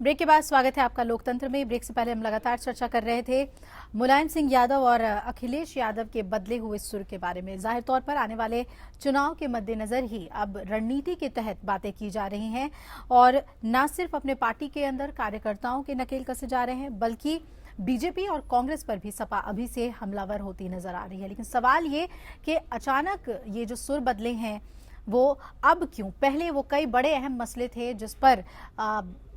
Break के बाद स्वागत है आपका लोकतंत्र में। ब्रेक से पहले हम लगातार चर्चा कर रहे थे मुलायम सिंह यादव और अखिलेश यादव के बदले हुए सुर के बारे में। जाहिर तौर पर आने वाले चुनाव के मद्देनजर ही अब रणनीति के तहत बातें की जा रही हैं और न सिर्फ अपने पार्टी के अंदर कार्यकर्ताओं के नकेल कसे जा रहे हैं, बल्कि बीजेपी और कांग्रेस पर भी सपा अभी से हमलावर होती नजर आ रही है। लेकिन सवाल ये कि अचानक ये जो सुर बदले हैं वो अब क्यों? पहले वो कई बड़े अहम मसले थे जिस पर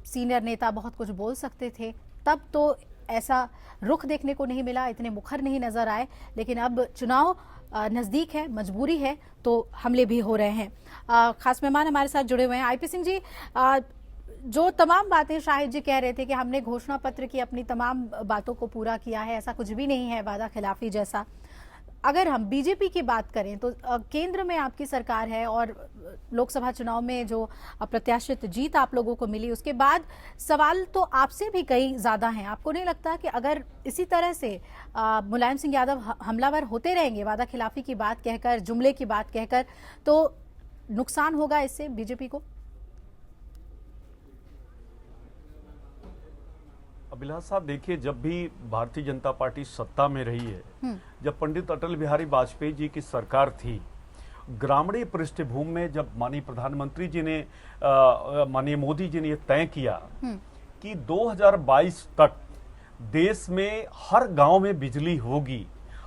सीनियर नेता बहुत कुछ बोल सकते थे, तब तो ऐसा रुख देखने को नहीं मिला, इतने मुखर नहीं नजर आए। लेकिन अब चुनाव नजदीक है, मजबूरी है, तो हमले भी हो रहे हैं। खास मेहमान हमारे साथ जुड़े हुए हैं। आईपी सिंह जी, जो तमाम बातें शाहिद जी कह रहे थे कि हमने घोषणा पत्र की अपनी तमाम बातों को पूरा किया है, ऐसा कुछ भी नहीं है वादा खिलाफी जैसा। अगर हम बीजेपी की बात करें तो केंद्र में आपकी सरकार है और लोकसभा चुनाव में जो अप्रत्याशित जीत आप लोगों को मिली, उसके बाद सवाल तो आपसे भी कई ज्यादा हैं। आपको नहीं लगता कि अगर इसी तरह से मुलायम सिंह यादव हमलावर होते रहेंगे, वादा खिलाफी की बात कहकर, जुमले की बात कहकर, तो नुकसान होगा इससे बीजेपी को? अभिलाष साहब, देखिए, जब भी भारतीय जनता पार्टी सत्ता में रही है, जब पंडित अटल बिहारी वाजपेयी जी की सरकार थी, ग्रामीण पृष्ठभूमि में जब माननीय प्रधानमंत्री जी ने, माननीय मोदी जी ने यह तय किया कि 2022 तक देश में हर गांव में बिजली होगी,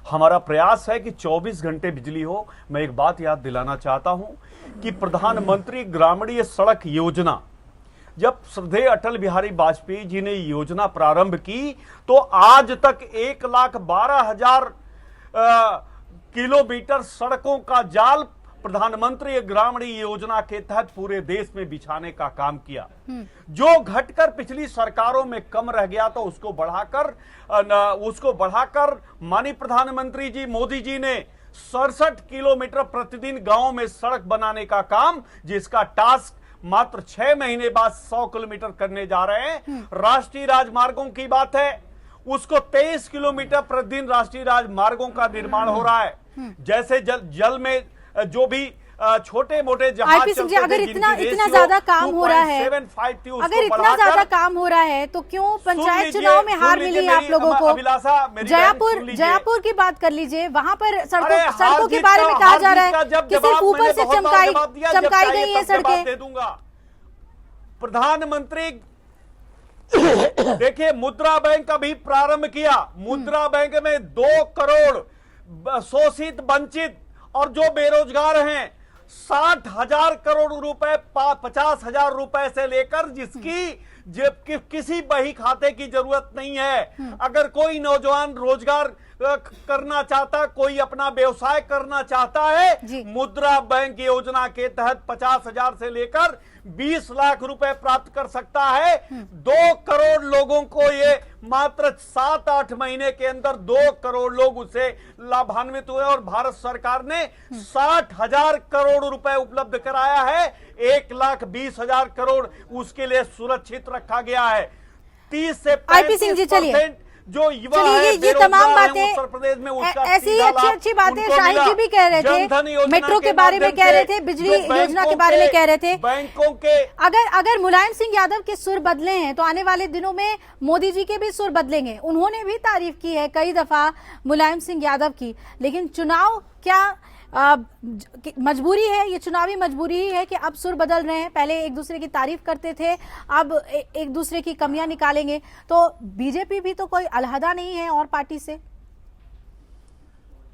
हमारा प्रयास है कि 24 घंटे बिजली हो। मैं एक बात याद दिलाना चाहता हूं कि प्रधानमंत्री ग्रामीण सड़क योजना, जब श्रद्धेय अटल बिहारी वाजपेयी जी ने योजना प्रारंभ की तो आज तक 1,12,000 किलोमीटर सड़कों का जाल प्रधानमंत्री ग्रामीण योजना के तहत पूरे देश में बिछाने का काम किया। जो घटकर पिछली सरकारों में कम रह गया तो उसको बढ़ाकर माननीय प्रधानमंत्री जी मोदी जी ने 67 किलोमीटर प्रतिदिन गांवों में सड़क बनाने का काम, जिसका टास्क मात्र 6 महीने बाद 100 किलोमीटर करने जा रहे हैं। राष्ट्रीय राजमार्गों की बात है, उसको 23 किलोमीटर प्रतिदिन राष्ट्रीय राजमार्गों का निर्माण हो रहा है। जैसे जल में जो भी छोटे मोटे जहाज चलते थे, अगर इतना ज्यादा काम हो रहा है, अगर इतना ज्यादा काम हो रहा है तो क्यों पंचायत चुनाव में हार मिली आप लोगों को? जयपुर की बात कर लीजिए, वहां पर सड़कों के बारे में कहा जा रहा है कि सिर्फ ऊपर से चमकाई गई है सड़कें। दे दूंगा प्रधानमंत्री। देखिए, मुद्रा बैंक अभी प्रारंभ किया। मुद्रा बैंक में 2 करोड़ शोषित, वंचित और जो बेरोजगार हैं 60,000 करोड़ रुपए, 50,000 रुपए से लेकर जिसकी किसी बही खाते की जरूरत नहीं है। अगर कोई नौजवान रोजगार करना चाहता, कोई अपना व्यवसाय करना चाहता है, मुद्रा बैंक योजना के तहत 50,000 से लेकर 20 लाख रुपए प्राप्त कर सकता है। 2 करोड़ लोगों को ये मात्र 7-8 महीने के अंदर 2 करोड़ लोग उसे लाभान्वित हुए और भारत सरकार ने 60,000 करोड़ रुपए उपलब्ध कराया है। 1,20,000 करोड़ उसके लिए सुरक्षित रखा गया है। 30 से 35% जो युवा है ये तमाम बातें, उत्तर प्रदेश में ऐसी अच्छी बातें शाहिद जी भी कह रहे थे, मेट्रो के बारे में कह रहे थे, बिजली योजना के बारे में कह रहे थे। बैंकों के अगर मुलायम सिंह यादव के सुर बदले हैं तो आने वाले दिनों में मोदी जी के भी सुर बदलेंगे। उन्होंने भी तारीफ की है कई दफा मुलायम सिंह यादव की, लेकिन चुनाव क्या मजबूरी है? ये चुनावी मजबूरी ही है कि अब सुर बदल रहे हैं। पहले एक दूसरे की तारीफ करते थे, अब एक दूसरे की कमियां निकालेंगे। तो बीजेपी भी तो कोई अलहदा नहीं है और पार्टी से।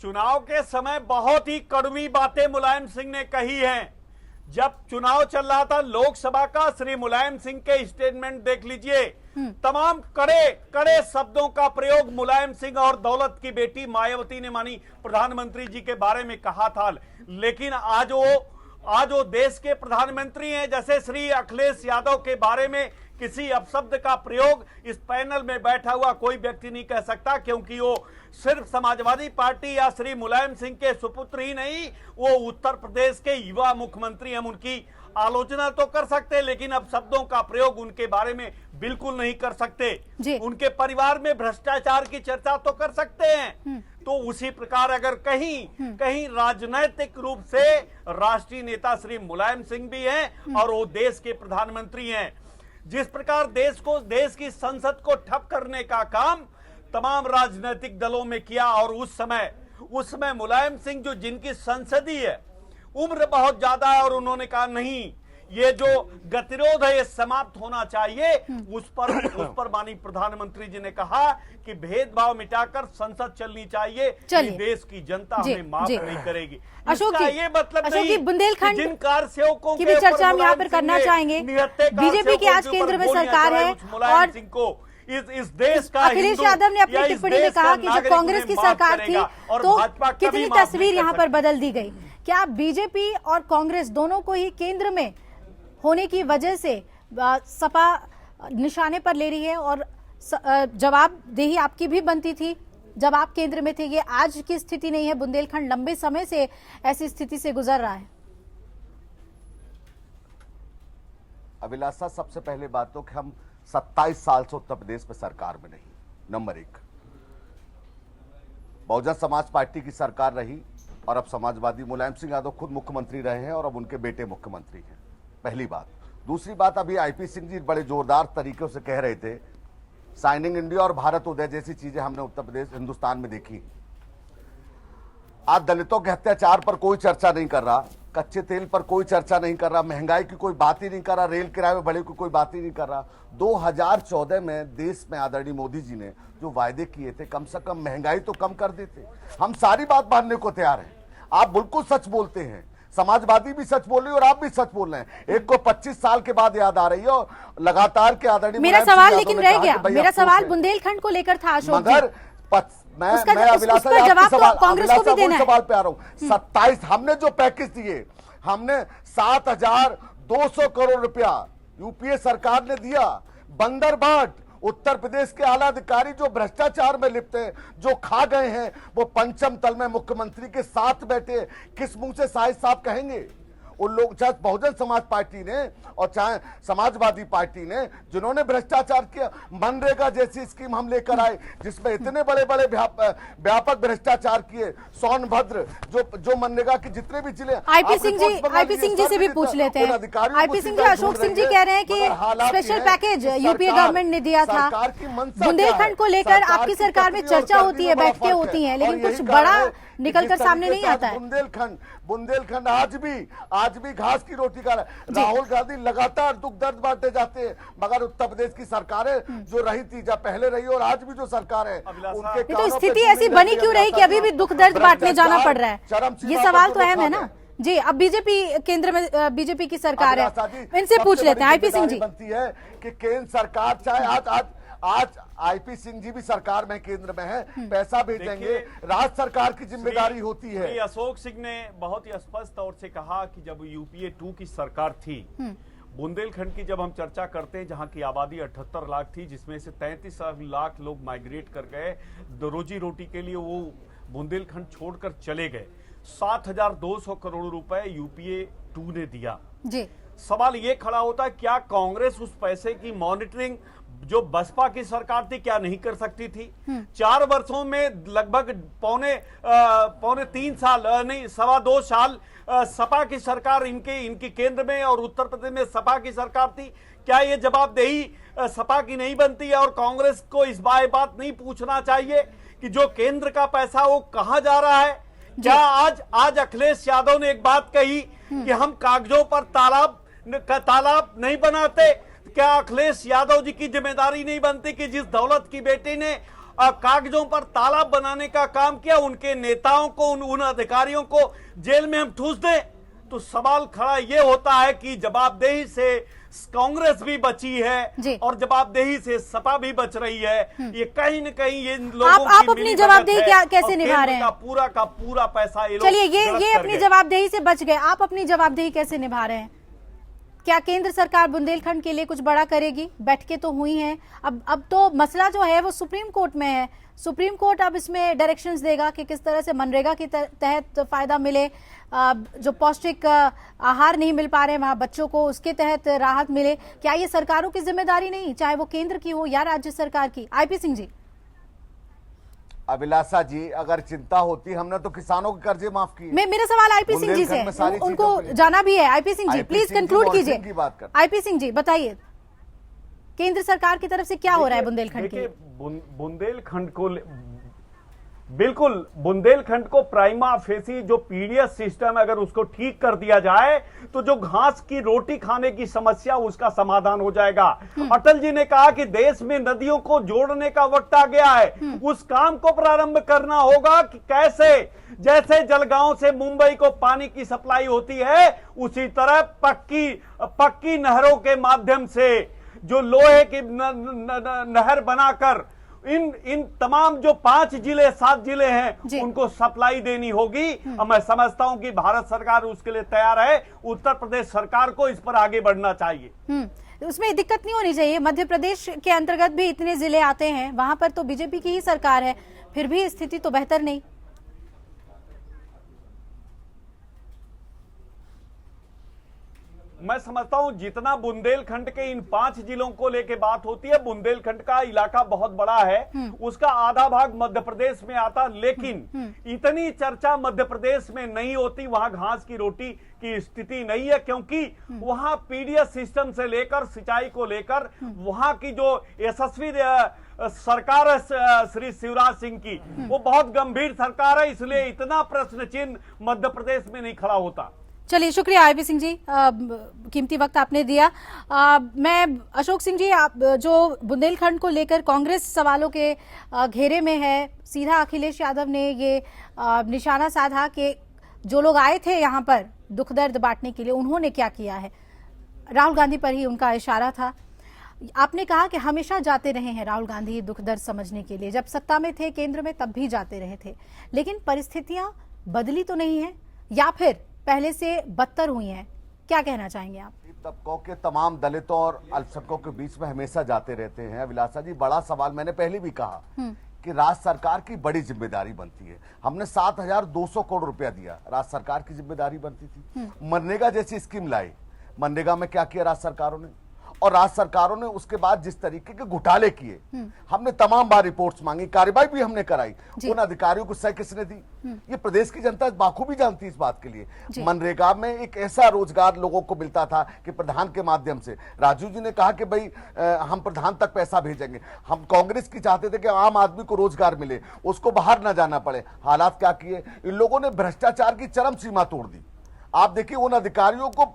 चुनाव के समय बहुत ही कड़वी बातें मुलायम सिंह ने कही हैं। जब चुनाव चल रहा था लोकसभा का, श्री मुलायम सिंह के स्टेटमेंट देख लीजिए। तमाम कड़े शब्दों का प्रयोग मुलायम सिंह और दौलत की बेटी मायावती ने मानी प्रधानमंत्री जी के बारे में कहा था। लेकिन आज वो देश के प्रधानमंत्री हैं। जैसे श्री अखिलेश यादव के बारे में किसी अपशब्द का प्रयोग इस पैनल में बैठा हुआ कोई व्यक्ति नहीं कर सकता, क्योंकि वो सिर्फ समाजवादी पार्टी या श्री मुलायम सिंह के सुपुत्र ही नहीं, वो उत्तर प्रदेश के युवा मुख्यमंत्री। हम उनकी आलोचना तो कर सकते, लेकिन अब शब्दों का प्रयोग उनके बारे में बिल्कुल नहीं कर सकते। उनके परिवार में भ्रष्टाचार की चर्चा तो कर सकते हैं। तो उसी प्रकार अगर कहीं राजनैतिक रूप से राष्ट्रीय नेता श्री मुलायम सिंह भी हैं और वो देश के प्रधानमंत्री हैं। जिस प्रकार देश की संसद को ठप करने का काम तमाम राजनीतिक दलों में किया, और उस समय मुलायम सिंह जो जिनकी संसदीय उम्र बहुत ज्यादा है, और उन्होंने कहा नहीं, ये जो गतिरोध है ये समाप्त होना चाहिए। उस पर माननीय प्रधानमंत्री जी ने कहा कि भेदभाव मिटाकर संसद चलनी चाहिए, देश की जनता हमें माफ नहीं करेगी। अशोक जी, ये मतलब नहीं बुंदेलखंड जिन कार सेवकों की भी चर्चा हम यहाँ पर करना चाहेंगे। बीजेपी की आज केंद्र में सरकार है और सिंह को इस देश का अखिलेश यादव ने अपनी टिप्पणी में कहा कि जब कांग्रेस की सरकार थी तो कितनी तस्वीर यहाँ पर बदल दी गई। क्या बीजेपी और कांग्रेस दोनों को ही केंद्र में होने की वजह से सपा निशाने पर ले रही है, और जवाबदेही आपकी भी बनती थी जब आप केंद्र में थे? ये आज की स्थिति नहीं है, बुंदेलखंड लंबे समय से ऐसी स्थिति से गुजर रहा है। अभिलाषा, सबसे पहले बात तो कि हम 27 साल से उत्तर प्रदेश में सरकार में नहीं। नंबर 1, बहुजन समाज पार्टी की सरकार रही और अब समाजवादी मुलायम सिंह यादव खुद मुख्यमंत्री रहे हैं और अब उनके बेटे मुख्यमंत्री हैं, पहली बात। दूसरी बात, अभी आईपी सिंह जी बड़े जोरदार तरीके से कह रहे थे साइनिंग इंडिया और भारत उदय जैसी चीजें हमने उत्तर प्रदेश हिंदुस्तान में देखी। आज दलितों के अत्याचार पर कोई चर्चा नहीं कर रहा, कच्चे तेल पर कोई चर्चा नहीं कर रहा, महंगाई की कोई बात ही नहीं कर रहा, रेल किराए में बढ़े की कोई बात ही नहीं कर रहा। 2014 में देश में आदरणीय मोदी जी ने जो वायदे किए थे, कम से कम महंगाई तो कम कर देते। हम सारी बात मानने को तैयार हैं। आप बिल्कुल सच बोलते हैं, समाजवादी भी सच बोल रही है और आप भी सच बोल रहे हैं। एक को 25 साल के बाद याद आ रही है और लगातार के आदरणीय मेरा सवाल लेकिन रह गया, मेरा सवाल बुंदेलखंड को लेकर था अशोक जी। मगर मैं अभिलाषा जवाब तो कांग्रेस को भी देना है। सवाल पे आ रहा हूं। 27 हमने जो पैकेज दिए, हमने 7,200 करोड़ रुपया यूपीए सरकार ने दिया। बंदरबाट उत्तर प्रदेश के आला अधिकारी जो भ्रष्टाचार में लिप्त हैं, जो खा गए हैं, वो पंचम तल में मुख्यमंत्री के साथ बैठे, किस मुंह से शाहिद साहब कहेंगे? उन लोग, चाहे बहुजन समाज पार्टी ने और चाहे समाजवादी पार्टी ने, जिन्होंने भ्रष्टाचार किया। मनरेगा जैसी स्कीम हम लेकर आए जिसमें इतने बड़े बड़े व्यापक भ्रष्टाचार किए। सोनभद्र जो मनरेगा के जितने भी जिले। आईपी सिंह जी से भी पूछ लेते हैं। आईपी सिंह जी, अशोक सिंह जी कह रहे हैं कि स्पेशल पैकेज यूपीए गवर्नमेंट ने दिया था। बुंदेलखंड को लेकर आपकी सरकार में चर्चा होती है, बैठकें होती है, लेकिन कुछ बड़ा निकलकर सामने नहीं आता है। बुंदेलखंड आज भी घास की रोटी खा रहा है। राहुल गांधी लगातार दुख दर्द बांटे जाते हैं, मगर उत्तर प्रदेश की सरकारें जो रही थी, जब पहले रही और आज भी जो सरकार है, उनके तो स्थिति ऐसी बनी क्यों रही कि अभी भी दुख दर्द बांटने जाना पड़ रहा है? ये सवाल तो अहम है ना जी। अब बीजेपी केंद्र में, बीजेपी की सरकार है, इनसे पूछ लेते हैं। आईपी सिंह जी, बनती है कि केंद्र सरकार चाहे आज आईपी सिंह जी भी सरकार में केंद्र में है, पैसा भेजेंगे, राज्य सरकार की जिम्मेदारी होती है। अशोक सिंह ने बहुत ही स्पष्ट तौर से कहा कि जब यूपीए 2 की सरकार थी, बुंदेलखंड की जब हम चर्चा करते हैं, जहां की आबादी 78 लाख थी, जिसमें से 33 लाख लोग माइग्रेट कर गए रोजी रोटी के लिए, वो बुंदेलखंड छोड़कर चले गए। 7,200 करोड़ रुपए यूपीए 2 ने दिया जी। सवाल ये खड़ा होता है, क्या कांग्रेस उस पैसे की मॉनिटरिंग जो बसपा की सरकार थी क्या नहीं कर सकती थी? 4 वर्षों में लगभग पौने 3 साल नहीं 2.25 साल सपा की सरकार इनकी केंद्र में और उत्तर प्रदेश में सपा की सरकार थी। क्या ये जवाबदेही सपा की नहीं बनती है? और कांग्रेस को इस बात नहीं पूछना चाहिए कि जो केंद्र का पैसा वो कहां जा रहा है? क्या आज अखिलेश यादव ने एक बात कही कि हम कागजों पर तालाब नहीं बनाते? क्या अखिलेश यादव जी की जिम्मेदारी नहीं बनती कि जिस दौलत की बेटी ने कागजों पर तालाब बनाने का काम किया, उनके नेताओं को, उन अधिकारियों को जेल में हम ठूस दें? तो सवाल खड़ा ये होता है कि जवाबदेही से कांग्रेस भी बची है और जवाबदेही से सपा भी बच रही है। ये कहीं न कहीं ये लोगों आप अपनी जवाबदेही कैसे निभा रहे हैं? पूरा का पूरा पैसा चलिए, ये अपनी जवाबदेही से बच गए, आप अपनी जवाबदेही कैसे निभा रहे हैं? क्या केंद्र सरकार बुंदेलखंड के लिए कुछ बड़ा करेगी? बैठकें तो हुई हैं, अब तो मसला जो है वो सुप्रीम कोर्ट में है। सुप्रीम कोर्ट अब इसमें डायरेक्शंस देगा कि किस तरह से मनरेगा के तहत फायदा मिले, जो पौष्टिक आहार नहीं मिल पा रहे वहां बच्चों को, उसके तहत राहत मिले। क्या ये सरकारों की जिम्मेदारी नहीं, चाहे वो केंद्र की हो या राज्य सरकार की? आईपी सिंह जी। अभिलाषा जी, अगर चिंता होती, हमने तो किसानों के कर्जे माफ किए। मेरा सवाल आईपी सिंह जी से, उनको जाना भी है। IP Singh ji please conclude कीजिए। आईपी सिंह जी बताइए। केंद्र सरकार की तरफ से क्या हो रहा है बुंदेलखंड के देखिए, लिए? बुंदेलखंड को बिल्कुल बुंदेलखंड को प्राइमा फेसी जो पीडीएस सिस्टम है, अगर उसको ठीक कर दिया जाए तो जो घास की रोटी खाने की समस्या उसका समाधान हो जाएगा। अटल जी ने कहा कि देश में नदियों को जोड़ने का वक्त आ गया है, उस काम को प्रारंभ करना होगा कि कैसे, जैसे जलगांव से मुंबई को पानी की सप्लाई होती है उसी तरह पक्की नहरों के माध्यम से जो लोहे की नहर बनाकर इन तमाम जो 5 जिले 7 जिले हैं उनको सप्लाई देनी होगी। और मैं समझता हूं कि भारत सरकार उसके लिए तैयार है। उत्तर प्रदेश सरकार को इस पर आगे बढ़ना चाहिए। उसमें दिक्कत नहीं होनी चाहिए। मध्य प्रदेश के अंतर्गत भी इतने जिले आते हैं, वहां पर तो बीजेपी की ही सरकार है, फिर भी स्थिति तो बेहतर नहीं। मैं समझता हूं जितना बुंदेलखंड के इन 5 जिलों को लेके बात होती है, बुंदेलखंड का इलाका बहुत बड़ा है, उसका आधा भाग मध्य प्रदेश में आता, लेकिन इतनी चर्चा मध्य प्रदेश में नहीं होती। वहां घास की रोटी की स्थिति नहीं है, क्योंकि वहां पीडीएस सिस्टम से लेकर सिंचाई को लेकर वहां की जो यशस्वी सरकार है श्री शिवराज सिंह की, वो बहुत गंभीर सरकार है, इसलिए इतना प्रश्न चिन्ह मध्य प्रदेश में नहीं खड़ा होता। चलिए, शुक्रिया आईपी सिंह जी, कीमती वक्त आपने दिया। मैं अशोक सिंह जी, आप जो बुंदेलखंड को लेकर कांग्रेस सवालों के घेरे में है, सीधा अखिलेश यादव ने ये निशाना साधा कि जो लोग आए थे यहाँ पर दुख दर्द बांटने के लिए, उन्होंने क्या किया है। राहुल गांधी पर ही उनका इशारा था। आपने कहा कि हमेशा जाते रहे हैं राहुल गांधी दुख दर्द समझने के लिए, जब सत्ता में थे केंद्र में तब भी जाते रहे थे, लेकिन परिस्थितियां बदली तो नहीं है या फिर पहले से बदतर हुई हैं? क्या कहना चाहेंगे आप? तबकों के तमाम दलितों और अल्पसंख्यकों के बीच में हमेशा जाते रहते हैं। अभिलाषा जी, बड़ा सवाल मैंने पहले भी कहा कि राज्य सरकार की बड़ी जिम्मेदारी बनती है। हमने 7,200 करोड़ रुपया दिया, राज्य सरकार की जिम्मेदारी बनती थी। मनरेगा जैसी स्कीम लाई, मनरेगा में क्या किया राज्य सरकारों ने, और राज्य सरकारों ने उसके बाद जिस तरीके के घोटाले किए, हमने तमाम बार रिपोर्ट्स मांगी, कार्रवाई भी हमने कराई, उन अधिकारियों को सह किसने दी? ये प्रदेश की जनता बाखूबी जानती है इस बात के लिए। मनरेगा में एक ऐसा रोजगार लोगों को मिलता था कि प्रधान के माध्यम से, राजू जी ने कहा कि भाई हम प्रधान तक पैसा भेजेंगे। हम कांग्रेस की चाहते थे कि आम आदमी को रोजगार मिले, उसको बाहर ना जाना पड़े। हालात क्या किए इन लोगों ने? भ्रष्टाचार की चरम सीमा तोड़ दी। आप देखिए, उन अधिकारियों को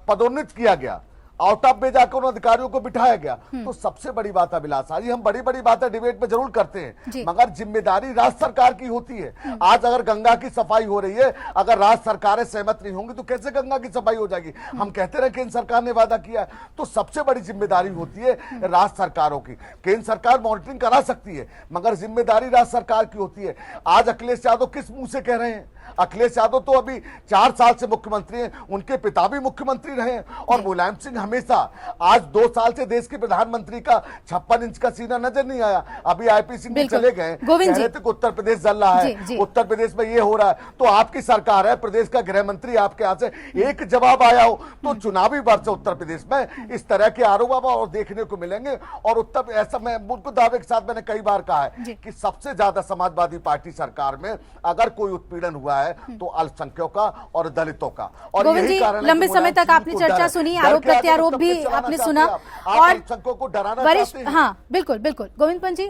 पदोन्नत किया गया, आउट ऑफ में जाकर उन अधिकारियों को बिठाया गया। तो सबसे बड़ी बात अभिलाषा जी, हम बड़ी बड़ी बातें डिबेट में जरूर करते हैं, मगर जिम्मेदारी राज्य सरकार की होती है। आज अगर गंगा की सफाई हो रही है, अगर राज्य सरकारें सहमत नहीं होंगी तो कैसे गंगा की सफाई हो जाएगी? हम कहते रहे केंद्र सरकार ने वादा किया, तो सबसे बड़ी जिम्मेदारी होती है राज्य सरकारों की। केंद्र सरकार मॉनिटरिंग करा सकती है, मगर जिम्मेदारी राज्य सरकार की होती है। आज अखिलेश यादव किस मुंह से कह रहे हैं? अखिलेश यादव तो अभी 4 साल से मुख्यमंत्री हैं, उनके पिता भी मुख्यमंत्री रहे हैं, और मुलायम सिंह हमेशा, आज 2 साल से देश के प्रधानमंत्री का 56 इंच का सीना नजर नहीं आया। अभी आईपी सिंह भी चले गए, कह रहे थे कि उत्तर प्रदेश जल रहा है, उत्तर प्रदेश में ये हो रहा है। तो आपकी सरकार है, प्रदेश का गृह मंत्री आपके यहाँ से एक जवाब आया हो तो चुनावी वर्ष उत्तर प्रदेश में इस तरह के आरोप और देखने को मिलेंगे। और उत्तर ऐसा, मैं मुझको दावे के साथ मैंने कई बार कहा है कि सबसे ज्यादा समाजवादी पार्टी सरकार में अगर कोई उत्पीड़न हुआ है तो अल्पसंख्यकों का और दलितों का। और यही कारण है, लंबे समय तक आपने चर्चा सुनी, आरोप प्रत्यारोप भी आपने सुना, और को डराना वरिष्ठ, हाँ बिल्कुल बिल्कुल। गोविंद पंत जी,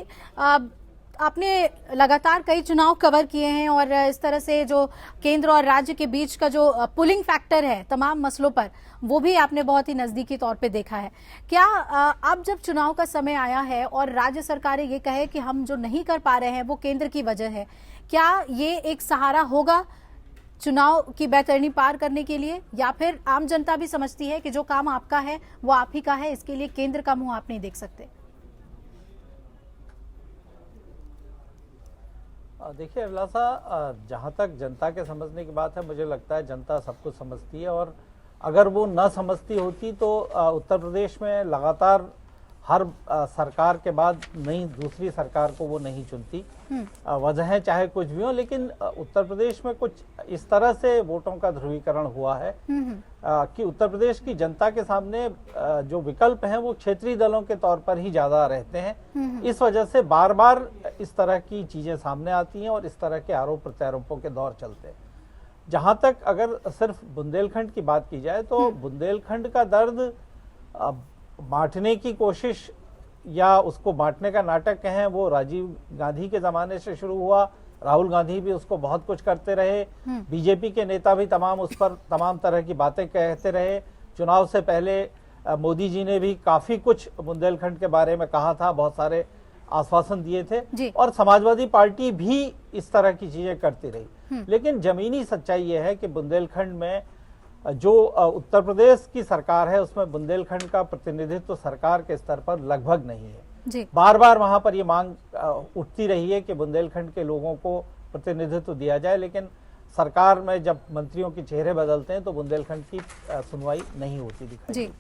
आपने लगातार कई चुनाव कवर किए हैं, और इस तरह से जो केंद्र और राज्य के बीच का जो पुलिंग फैक्टर है तमाम मसलों पर, वो भी आपने बहुत ही नजदीकी तौर पे देखा है। क्या अब जब चुनाव का समय आया है और राज्य सरकारें ये कहे कि हम जो नहीं कर पा रहे हैं वो केंद्र की वजह है, क्या ये एक सहारा होगा चुनाव की बैतरनी पार करने के लिए, या फिर आम जनता भी समझती है कि जो काम आपका है वो आप ही का है, इसके लिए केंद्र का मुंह आप नहीं देख सकते? देखिए अभिलाषा, जहाँ तक जनता के समझने की बात है, मुझे लगता है जनता सब कुछ समझती है, और अगर वो न समझती होती तो उत्तर प्रदेश में लगातार हर सरकार के बाद नई दूसरी सरकार को वो नहीं चुनती। वजहें चाहे कुछ भी हो, लेकिन उत्तर प्रदेश में कुछ इस तरह से वोटों का ध्रुवीकरण हुआ है कि उत्तर प्रदेश की जनता के सामने जो विकल्प हैं वो क्षेत्रीय दलों के तौर पर ही ज्यादा रहते हैं। इस वजह से बार बार इस तरह की चीजें सामने आती हैं और इस तरह के आरोप प्रत्यारोपों के दौर चलते हैं। जहां तक अगर सिर्फ बुंदेलखंड की बात की जाए तो बुंदेलखंड का दर्द बांटने की कोशिश या उसको बांटने का नाटक कहें, वो राजीव गांधी के जमाने से शुरू हुआ। राहुल गांधी भी उसको बहुत कुछ करते रहे, बीजेपी के नेता भी उस पर तमाम तरह की बातें कहते रहे। चुनाव से पहले मोदी जी ने भी काफी कुछ बुंदेलखंड के बारे में कहा था, बहुत सारे आश्वासन दिए थे, और समाजवादी पार्टी भी इस तरह की चीजें करती रही। लेकिन जमीनी सच्चाई यह है कि बुंदेलखंड में जो उत्तर प्रदेश की सरकार है उसमें बुंदेलखंड का प्रतिनिधित्व सरकार के स्तर पर लगभग नहीं है। बार बार वहां पर ये मांग उठती रही है कि बुंदेलखंड के लोगों को प्रतिनिधित्व दिया जाए, लेकिन सरकार में जब मंत्रियों के चेहरे बदलते हैं तो बुंदेलखंड की सुनवाई नहीं होती दिखाई।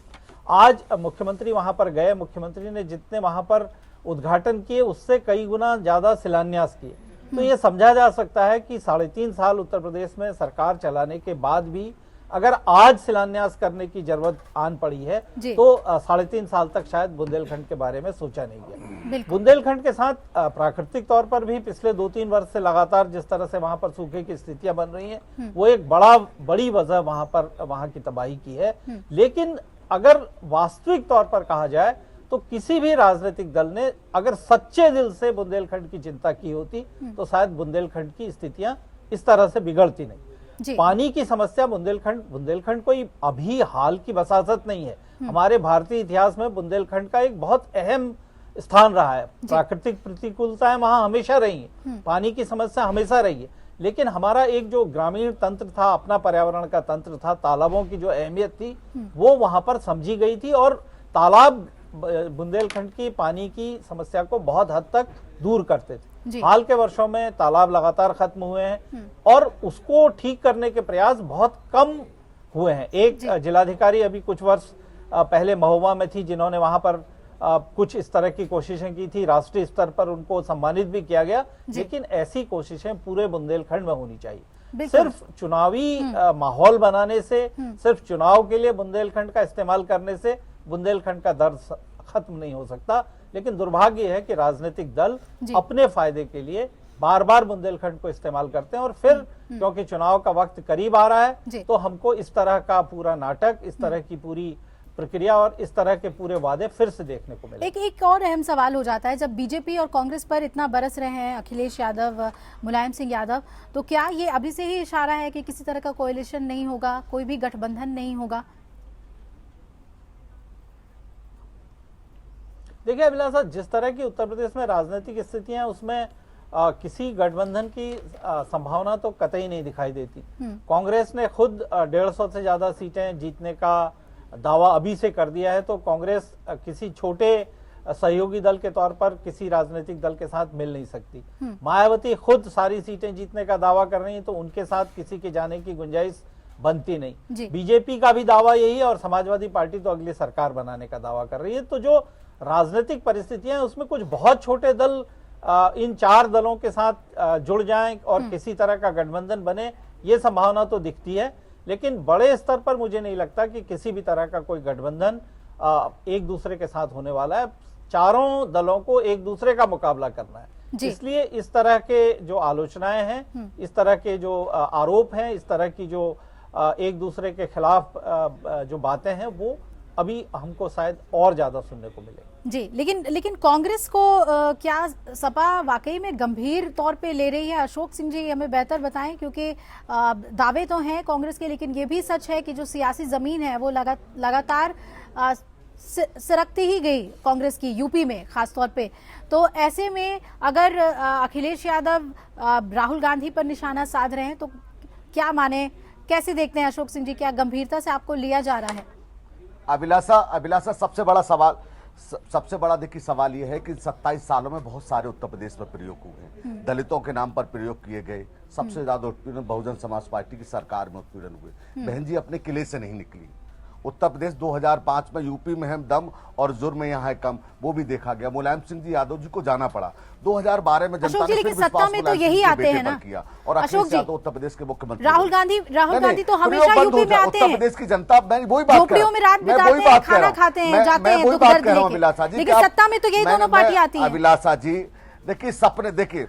आज मुख्यमंत्री वहां पर गए, मुख्यमंत्री ने जितने वहां पर उद्घाटन किए उससे कई गुना ज्यादा शिलान्यास किए। तो ये समझा जा सकता है कि 3.5 साल उत्तर प्रदेश में सरकार चलाने के बाद भी अगर आज शिलान्यास करने की जरूरत आन पड़ी है तो 3.5 साल तक शायद बुंदेलखंड के बारे में सोचा नहीं गया। बुंदेलखंड के साथ प्राकृतिक तौर पर भी पिछले 2-3 वर्ष से लगातार जिस तरह से वहां पर सूखे की स्थितियां बन रही हैं, वो एक बड़ी वजह वहां की तबाही की है। लेकिन अगर वास्तविक तौर पर कहा जाए तो किसी भी राजनीतिक दल ने अगर सच्चे दिल से बुंदेलखंड की चिंता की होती तो शायद बुंदेलखंड की स्थितियां इस तरह से बिगड़ती नहीं। पानी की समस्या बुंदेलखंड कोई अभी हाल की बसात नहीं है। हमारे भारतीय इतिहास में बुंदेलखंड का एक बहुत अहम स्थान रहा है। प्राकृतिक प्रतिकूलताएं वहां हमेशा रही हैं, पानी की समस्या हमेशा रही है, लेकिन हमारा एक जो ग्रामीण तंत्र था, अपना पर्यावरण का तंत्र था, तालाबों की जो अहमियत थी वो वहां पर समझी गई थी और तालाब बुंदेलखंड की पानी की समस्या को बहुत हद तक दूर करते थे। हाल के वर्षों में तालाब लगातार खत्म हुए हैं और उसको ठीक करने के प्रयास बहुत कम हुए हैं। एक जिलाधिकारी अभी कुछ वर्ष पहले महोबा में थी जिन्होंने वहां पर कुछ इस तरह की कोशिशें की थी, राष्ट्रीय स्तर पर उनको सम्मानित भी किया गया, लेकिन ऐसी कोशिशें पूरे बुंदेलखंड में होनी चाहिए। सिर्फ चुनावी माहौल बनाने से, सिर्फ चुनाव के लिए बुंदेलखंड का इस्तेमाल करने से बुंदेलखंड का दर्द खत्म नहीं हो सकता। लेकिन दुर्भाग्य है कि राजनीतिक दल अपने फायदे के लिए बार बार बुंदेलखंड को इस्तेमाल करते हैं और फिर क्योंकि चुनाव का वक्त करीब आ रहा है तो हमको इस तरह का पूरा नाटक, इस तरह की पूरी प्रक्रिया और इस तरह के पूरे वादे फिर से देखने को मिले। एक और अहम सवाल हो जाता है, जब बीजेपी और कांग्रेस पर इतना बरस रहे हैं अखिलेश यादव, मुलायम सिंह यादव, तो क्या ये अभी से ही इशारा है कि किसी तरह का कोएलिशन नहीं होगा, कोई भी गठबंधन नहीं होगा? देखिए अभिलाषा, जिस तरह की उत्तर प्रदेश में राजनीतिक स्थितियां हैं उसमें किसी गठबंधन की संभावना तो कतई नहीं दिखाई देती। कांग्रेस ने खुद 150 से ज्यादा सीटें जीतने का दावा अभी से कर दिया है, तो कांग्रेस किसी छोटे सहयोगी दल के तौर पर किसी राजनीतिक दल के साथ मिल नहीं सकती। मायावती खुद सारी सीटें जीतने का दावा कर रही है, तो उनके साथ किसी के जाने की गुंजाइश बनती नहीं। बीजेपी का भी दावा यही है और समाजवादी पार्टी तो अगली सरकार बनाने का दावा कर रही है। तो जो राजनीतिक परिस्थितियां उसमें कुछ बहुत छोटे दल इन 4 दलों के साथ जुड़ जाएं और किसी तरह का गठबंधन बने, ये संभावना तो दिखती है, लेकिन बड़े स्तर पर मुझे नहीं लगता कि किसी भी तरह का कोई गठबंधन एक दूसरे के साथ होने वाला है। चारों दलों को एक दूसरे का मुकाबला करना है, इसलिए इस तरह के जो आलोचनाएं हैं, इस तरह के जो आरोप हैं, इस तरह की जो एक दूसरे के खिलाफ जो बातें हैं वो अभी हमको शायद और ज्यादा सुनने को मिले। जी, लेकिन कांग्रेस को क्या सपा वाकई में गंभीर तौर पे ले रही है? अशोक सिंह जी हमें बेहतर बताएं, क्योंकि दावे तो हैं कांग्रेस के, लेकिन ये भी सच है कि जो सियासी जमीन है वो लगातार सरकती ही गई कांग्रेस की, यूपी में खासतौर पे। तो ऐसे में अगर अखिलेश यादव राहुल गांधी पर निशाना साध रहे हैं तो क्या माने, कैसे देखते हैं अशोक सिंह जी, क्या गंभीरता से आपको लिया जा रहा है? अभिलाषा सबसे बड़ा देखिए सवाल यह है कि 27 सालों में बहुत सारे उत्तर प्रदेश में प्रयोग हुए हैं। दलितों के नाम पर प्रयोग किए गए, सबसे ज्यादा उत्पीड़न बहुजन समाज पार्टी की सरकार में उत्पीड़न हुए। बहन जी अपने किले से नहीं निकली। उत्तर प्रदेश 2005 में यूपी में है दम और जुर्म में यहाँ है कम, वो भी देखा गया। मुलायम सिंह जी यादव जी को जाना पड़ा। 2012 में जनता ने सत्ता में तो यही आते हैं ना किया और अखिलेश यादव उत्तर प्रदेश के मुख्यमंत्री। राहुल गांधी तो हमेशा यूपी में आते हैं। उत्तर प्रदेश की जनता, मैं वही बात कर रहा हूं, में रात बिताते हैं, खाना खाते हैं, जाते हैं, दुख दर्द लेके, लेकिन सत्ता में तो यही दोनों पार्टी आती है। अभिलाषा जी देखिए, सपने देखिए,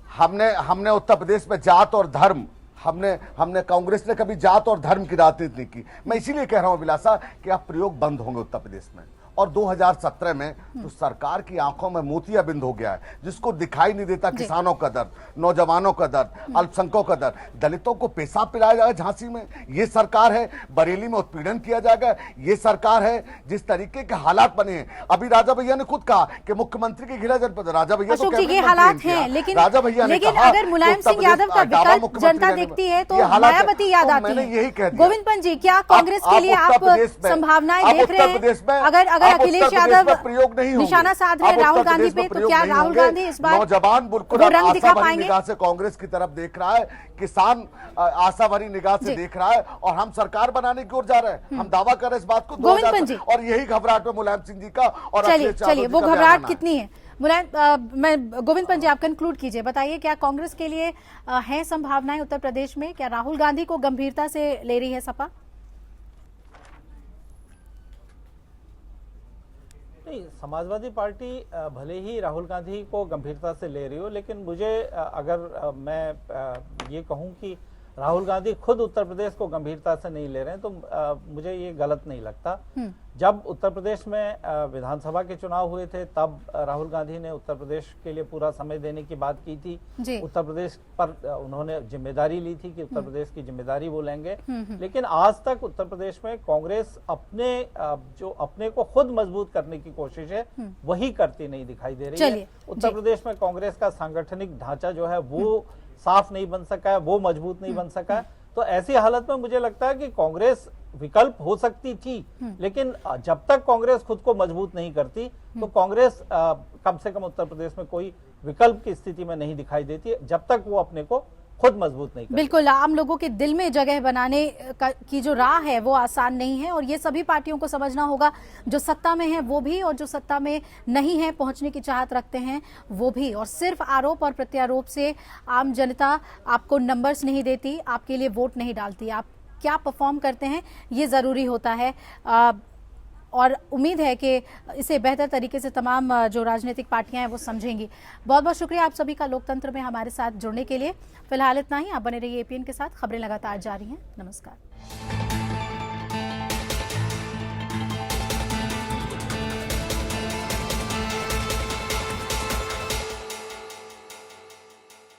हमने उत्तर प्रदेश में जात और धर्म, हमने कांग्रेस ने कभी जात और धर्म की राजनीति नहीं की। मैं इसीलिए कह रहा हूं अभिलाषा कि आप प्रयोग बंद होंगे उत्तर प्रदेश में और 2017 में तो सरकार की आंखों में मोतियाबिंद हो गया है, जिसको दिखाई नहीं देता किसानों का दर्द, नौजवानों का दर्द, अल्पसंख्यकों का दर्द, दलितों को पेशाब पिलाया जाएगा झांसी में, ये सरकार है। बरेली में उत्पीड़न किया जाएगा, ये सरकार है। जिस तरीके के हालात बने हैं, अभी राजा भैया ने खुद कहा कि मुख्यमंत्री के घिरा जनपद, राजा भैया तो अशोक जी ये हालात हैं, लेकिन अगर मुलायम सिंह यादव का विकल्प जनता देखती है तो मायावती याद आती है। गोविंद पंत जी, क्या कांग्रेस के लिए आप संभावनाएं देख रहे हैं? अगर अखिलेश यादव निशाना साध रहे राहुल गांधी पे, तो क्या राहुल गांधी इस बार नौजवान वो रंग दिखा पाएंगे? निगाह से कांग्रेस की तरफ देख रहा है, किसान आशा भरी निगाह से देख रहा है, और हम सरकार बनाने की ओर जा रहे हैं। हम दावा कर रहे हैं इस बात को, और यही घबराहट में मुलायम सिंह जी का और चलिए वो घबराहट कितनी है मुलायम, मैं गोविंद पंत जी आप कंक्लूड कीजिए, बताइए क्या कांग्रेस के लिए है संभावनाएं उत्तर प्रदेश में? क्या राहुल गांधी को गंभीरता से ले रही है सपा? नहीं, समाजवादी पार्टी भले ही राहुल गांधी को गंभीरता से ले रही हो, लेकिन मुझे अगर मैं ये कहूं कि राहुल गांधी खुद उत्तर प्रदेश को गंभीरता से नहीं ले रहे हैं, तो मुझे ये गलत नहीं लगता। जब उत्तर प्रदेश में विधानसभा के चुनाव हुए थे, तब राहुल गांधी ने उत्तर प्रदेश के लिए पूरा समय देने की बात की थी। उत्तर प्रदेश पर उन्होंने जिम्मेदारी ली थी कि उत्तर प्रदेश की जिम्मेदारी वो लेंगे। लेकिन आज तक उत्तर प्रदेश में कांग्रेस जो अपने को खुद मजबूत करने की कोशिश है, वही करती नहीं दिखाई दे रही है। उत्तर प्रदेश में कांग्रेस का सांगठनिक ढांचा जो है वो साफ नहीं बन सका है, वो मजबूत नहीं बन सका है। तो ऐसी हालत में मुझे लगता है कि कांग्रेस विकल्प हो सकती थी, लेकिन जब तक कांग्रेस खुद को मजबूत नहीं करती, तो कांग्रेस कम से कम उत्तर प्रदेश में कोई विकल्प की स्थिति में नहीं दिखाई देती, जब तक वो अपने को खुद मजबूत नहीं करती। बिल्कुल, आम लोगों के दिल में जगह बनाने की जो राह है वो आसान नहीं है, और ये सभी पार्टियों को समझना होगा, जो सत्ता में है वो भी और जो सत्ता में नहीं है, पहुंचने की चाहत रखते हैं वो भी। और सिर्फ आरोप और प्रत्यारोप से आम जनता आपको नंबर्स नहीं देती, आपके लिए वोट नहीं डालती। आप क्या परफॉर्म करते हैं ये जरूरी होता है, और उम्मीद है कि इसे बेहतर तरीके से तमाम जो राजनीतिक पार्टियां हैं वो समझेंगी। बहुत बहुत शुक्रिया आप सभी का लोकतंत्र में हमारे साथ जुड़ने के लिए। फिलहाल इतना ही, आप बने रहिए एपीएन के साथ, खबरें लगातार जारी हैं। नमस्कार।